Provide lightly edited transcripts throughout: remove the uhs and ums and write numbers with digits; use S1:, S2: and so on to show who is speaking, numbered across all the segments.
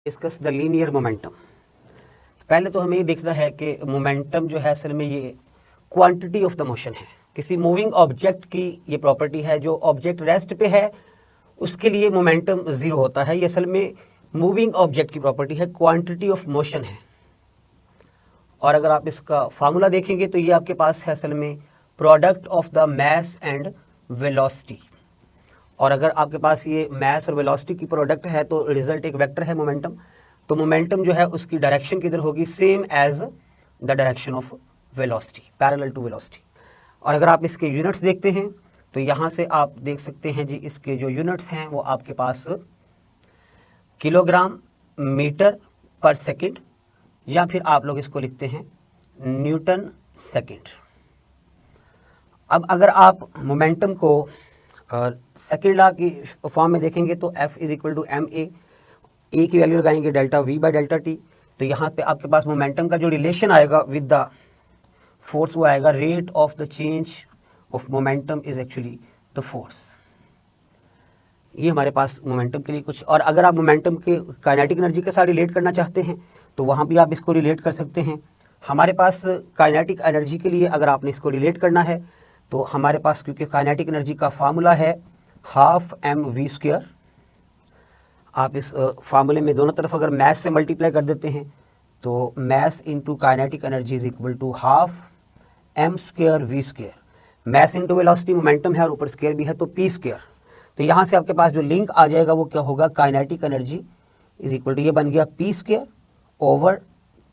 S1: Discuss the linear momentum. पहले तो हमें ये देखना है कि मोमेंटम जो है असल में ये क्वांटिटी ऑफ द मोशन है। किसी मूविंग ऑब्जेक्ट की ये प्रॉपर्टी है, जो ऑब्जेक्ट रेस्ट पे है उसके लिए मोमेंटम ज़ीरो होता है। ये असल में मूविंग ऑब्जेक्ट की प्रॉपर्टी है, क्वांटिटी ऑफ मोशन है। और अगर आप इसका फार्मूला देखेंगे तो ये आपके पास है असल में product of the mass and velocity. और अगर आपके पास ये मास और वेलोसिटी की प्रोडक्ट है तो रिजल्ट एक वेक्टर है मोमेंटम। तो मोमेंटम जो है उसकी डायरेक्शन किधर होगी, same as the direction of velocity, parallel to velocity. और अगर आप इसके यूनिट्स देखते हैं तो यहाँ से आप देख सकते हैं जी, इसके जो यूनिट्स हैं वो आपके पास किलोग्राम मीटर पर सेकंड, या फिर आप लोग इसको लिखते हैं न्यूटन सेकंड। अब अगर आप मोमेंटम को सेकेंड लॉ की फॉर्म में देखेंगे तो F is equal to M A की वैल्यू लगाएंगे delta V by delta T. तो यहाँ पे आपके पास मोमेंटम का जो रिलेशन आएगा विद द फोर्स वो आएगा rate of the change of momentum is actually the force. ये हमारे पास मोमेंटम के लिए कुछ। और अगर आप मोमेंटम के काइनेटिक एनर्जी के साथ रिलेट करना चाहते हैं तो वहाँ भी आप इसको रिलेट कर सकते हैं। हमारे पास काइनेटिक एनर्जी के लिए अगर आपने इसको रिलेट करना है तो हमारे पास, क्योंकि काइनेटिक एनर्जी का फार्मूला है हाफ mv², आप इस फार्मूले में दोनों तरफ अगर मैथ से मल्टीप्लाई कर देते हैं तो mass into kinetic energy is equal to half m²v²। Mass into velocity momentum है और ऊपर स्क्वायर भी है तो p²। तो यहाँ से आपके पास जो लिंक आ जाएगा वो क्या होगा, kinetic energy is equal to, ये बन गया p² ओवर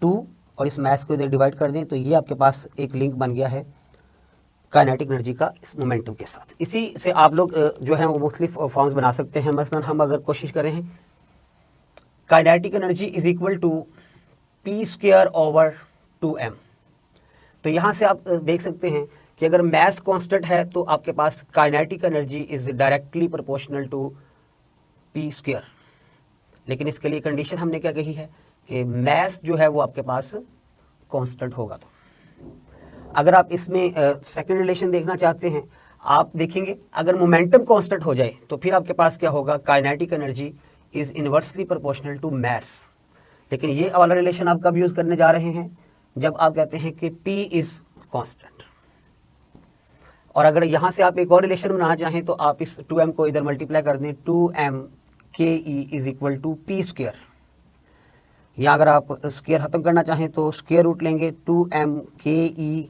S1: 2, और इस मैथ को इधर डिवाइड कर दें तो ये आपके पास एक लिंक बन गया है काइनेटिक एनर्जी का इस मोमेंटम के साथ। इसी से आप लोग जो है वो मुख्तलिफ फॉर्म्स बना सकते हैं। मसलन हम अगर कोशिश करें हैं kinetic energy is equal to p² over 2m, तो यहाँ से आप देख सकते हैं कि अगर मास कांस्टेंट है तो आपके पास kinetic energy is directly proportional to p²। लेकिन इसके लिए कंडीशन हमने क्या कही है कि मास जो है वो आपके पास कांस्टेंट होगा। तो अगर आप इसमें सेकंड रिलेशन देखना चाहते हैं, आप देखेंगे अगर मोमेंटम कांस्टेंट हो जाए तो फिर आपके पास क्या होगा, kinetic energy is inversely proportional to mass. लेकिन ये वाला रिलेशन आप कब यूज करने जा रहे हैं, जब आप कहते हैं कि P इज कांस्टेंट। और अगर यहाँ से आप एक और रिलेशन बनाना चाहें तो आप इस 2m को इधर मल्टीप्लाई कर दें, 2m ke is equal to p²। या अगर आप स्क्वायर खत्म करना चाहें तो स्क्वायर रूट लेंगे, 2m ke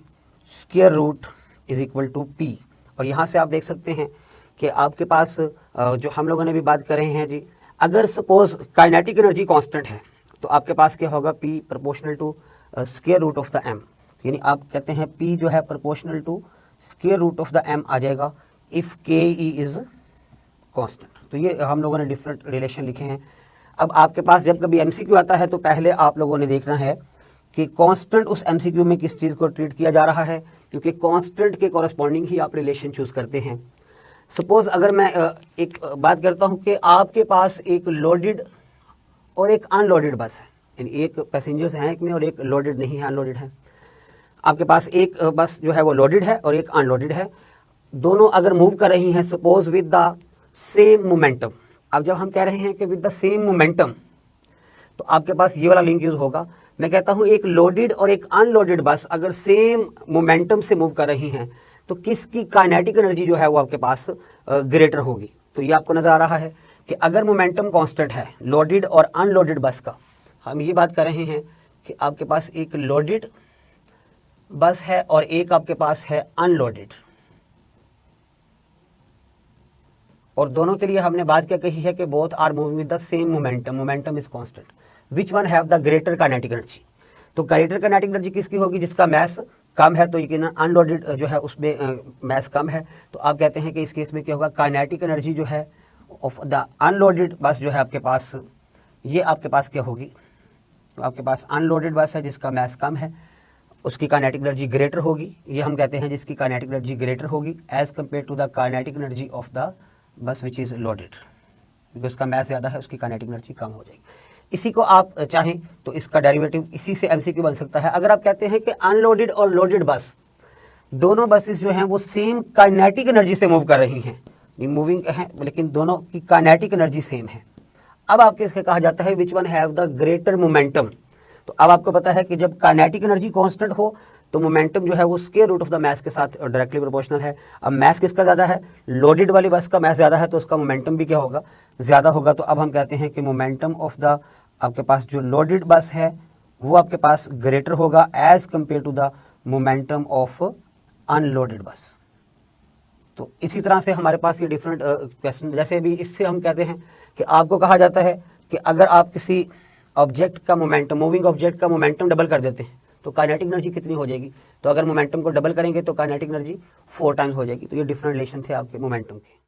S1: square root is equal to p। और यहाँ से आप देख सकते हैं कि आपके पास जो हम लोगों ने भी बात कर रहे हैं जी, अगर सपोज काइनेटिक एनर्जी कांस्टेंट है तो आपके पास क्या होगा, p proportional to square root of the m। यानी आप कहते हैं p जो है proportional to square root of the m आ जाएगा इफ ke इज कांस्टेंट। तो ये हम लोगों ने डिफरेंट रिलेशन लिखे हैं। अब आपके पास जब कभी MCQ आता है तो पहले आप लोगों ने देखना है कि कांस्टेंट उस MCQ में किस चीज़ को ट्रीट किया जा रहा है, क्योंकि कांस्टेंट के कॉरस्पॉन्डिंग ही आप रिलेशन चूज करते हैं। सपोज अगर मैं एक बात करता हूं कि आपके पास एक लोडेड और एक अनलोडेड बस है, यानी एक पैसेंजर्स हैं एक में और एक लोडेड नहीं है, अनलोडेड है। आपके पास एक बस जो है वो लोडेड है और एक अनलोडेड है, दोनों अगर मूव कर रही हैं suppose with the same momentum. अब जब हम कह रहे हैं कि विद द सेम मोमेंटम तो आपके पास ये वाला लिंक यूज होगा। मैं कहता हूं एक लोडेड और एक अनलोडेड बस अगर सेम मोमेंटम से मूव कर रही हैं तो किसकी काइनेटिक एनर्जी जो है वो आपके पास ग्रेटर होगी। तो ये आपको नजर आ रहा है कि अगर मोमेंटम कांस्टेंट है लोडेड और अनलोडेड बस का, हम ये बात कर रहे हैं कि आपके पास एक लोडेड बस है और एक आपके पास है अनलोडेड, और दोनों के लिए हमने बात क्या कही है कि both are moving with the same momentum, momentum is constant, which one have the greater kinetic energy. तो ग्रेटर काइनेटिक एनर्जी किसकी होगी, जिसका मास कम है। तो यकीन अनलोडेड जो है उसमें मास कम है, तो आप कहते हैं कि इस केस में क्या होगा, काइनेटिक एनर्जी जो है ऑफ द अनलोडेड बस जो है आपके पास, ये आपके पास क्या होगी, तो आपके पास अनलोडेड बस है जिसका मास कम है, उसकी काइनेटिक एनर्जी ग्रेटर होगी। ये हम कहते हैं जिसकी काइनेटिक एनर्जी ग्रेटर होगी as compare to the kinetic energy of the bus which is loaded, क्योंकि उसका मास ज़्यादा है, उसकी काइनेटिक एनर्जी कम हो जाएगी। इसी को आप चाहें तो इसका डेरिवेटिव इसी से MCQ बन सकता है। अगर आप कहते हैं कि अनलोडेड और लोडेड बस दोनों बसेस जो हैं वो सेम काइनेटिक एनर्जी से मूव कर रही हैं, मूविंग है लेकिन दोनों की काइनेटिक एनर्जी सेम है, अब आपके इसके कहा जाता है विच one have the greater momentum. तो अब आपको पता है कि जब काइनेटिक एनर्जी कांस्टेंट हो तो मोमेंटम जो है वो square root of the mass के साथ डायरेक्टली प्रोपोर्शनल है। अब मास किसका ज़्यादा है, लोडेड वाली बस का मास ज़्यादा है तो उसका मोमेंटम भी क्या होगा, ज़्यादा होगा। तो अब हम कहते हैं कि मोमेंटम ऑफ द आपके पास जो लोडेड बस है वो आपके पास ग्रेटर होगा as compare to the momentum of unloaded bus. तो इसी तरह से हमारे पास ये डिफरेंट क्वेश्चन, जैसे भी इससे हम कहते हैं कि आपको कहा जाता है कि अगर आप किसी ऑब्जेक्ट का मोमेंटम, मूविंग ऑब्जेक्ट का मोमेंटम डबल कर देते हैं तो काइनेटिक एनर्जी कितनी हो जाएगी। तो अगर मोमेंटम को डबल करेंगे तो काइनेटिक एनर्जी 4 टाइम्स हो जाएगी। तो ये डिफरेंट रिलेशन थे आपके मोमेंटम के।